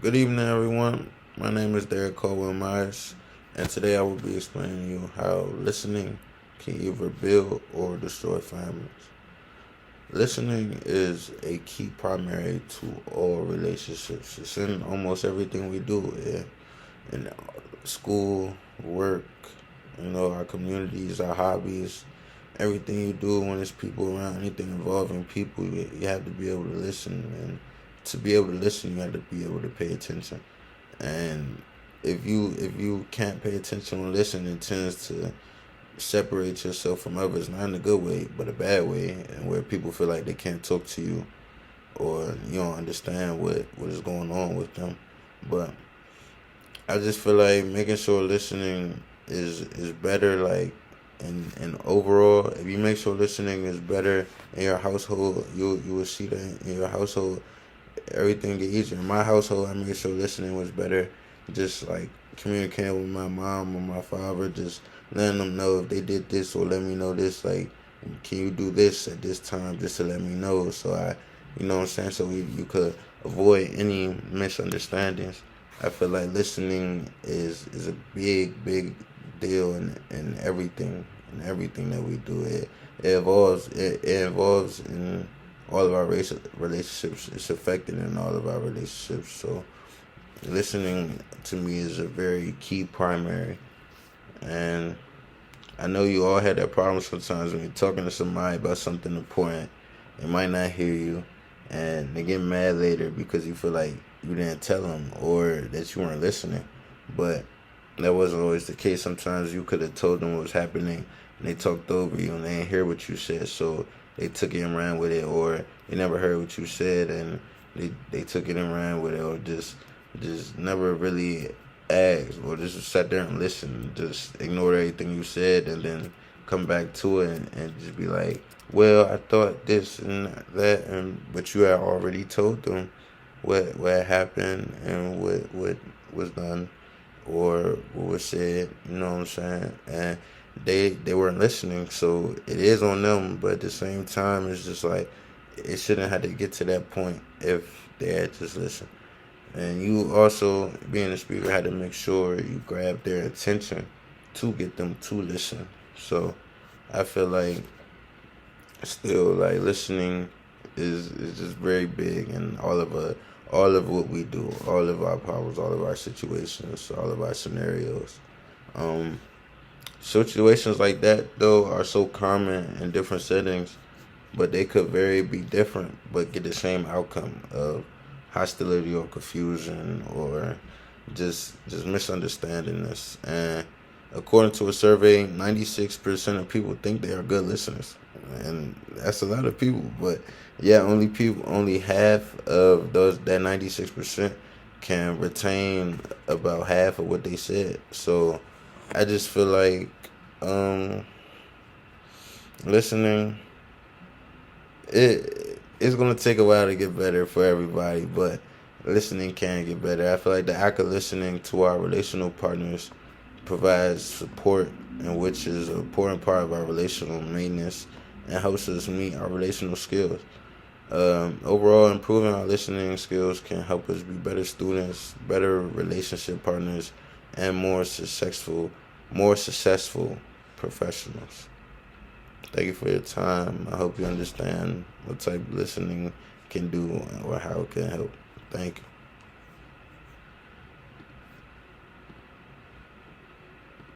Good evening, everyone. My name is Caldwell-Myers, and today I will be explaining to you how listening can either build or destroy families. Listening is a key primary to all relationships. It's in almost everything we do, in school, work, our communities, our hobbies, everything you do when there's people around, anything involving people, you have to be able to listen. And to be able to listen, you have to be able to pay attention. And if you can't pay attention or listen, it tends to separate yourself from others, not in a good way, but a bad way, and where people feel like they can't talk to you or you don't understand what is going on with them. But I just feel like making sure listening is better, like and overall, if you make sure listening is better in your household, you will see that in your household everything get easier. In my household, I made sure listening was better. Just like communicating with my mom or my father, just letting them know if they did this or let me know this. Like, can you do this at this time just to let me know? So you know what I'm saying? So you could avoid any misunderstandings. I feel like listening is a big deal in everything that we do. It involves in all of our relationships. It's affected in all of our relationships. So listening to me is a very key primary. And I know you all had that problem sometimes when you're talking to somebody about something important. They might not hear you, and they get mad later because you feel like you didn't tell them or that you weren't listening. But that wasn't always the case. Sometimes you could have told them what was happening, and they talked over you and they didn't hear what you said, so they took it and ran with it, or they never heard what you said and they took it and ran with it, or just never really asked, or just sat there and listened, just ignored everything you said, and then come back to it and just be like, well, I thought this and that, and but you had already told them what happened and what was done or what was said. You know what I'm saying? And they weren't listening, so it is on them. But at the same time, it's just like it shouldn't have to get to that point if they had just listened. And you also, being a speaker, had to make sure you grab their attention to get them to listen. So I feel like still like listening is just very big in all of what we do, all of our problems, all of our situations, all of our scenarios. Um, Situations like that though are so common in different settings, but they could very be different, but get the same outcome of hostility or confusion or just misunderstanding this. And according to a survey, 96% of people think they are good listeners, and that's a lot of people. But yeah, only half of those that 96% can retain about half of what they said. So I just feel like um, listening it's gonna take a while to get better for everybody, but listening can get better. I feel like the act of listening to our relational partners provides support, and which is an important part of our relational maintenance and helps us meet our relational skills. Overall, improving our listening skills can help us be better students, better relationship partners, and more successful professionals. Thank you for your time. I hope you understand what type of listening can do or how it can help. Thank you.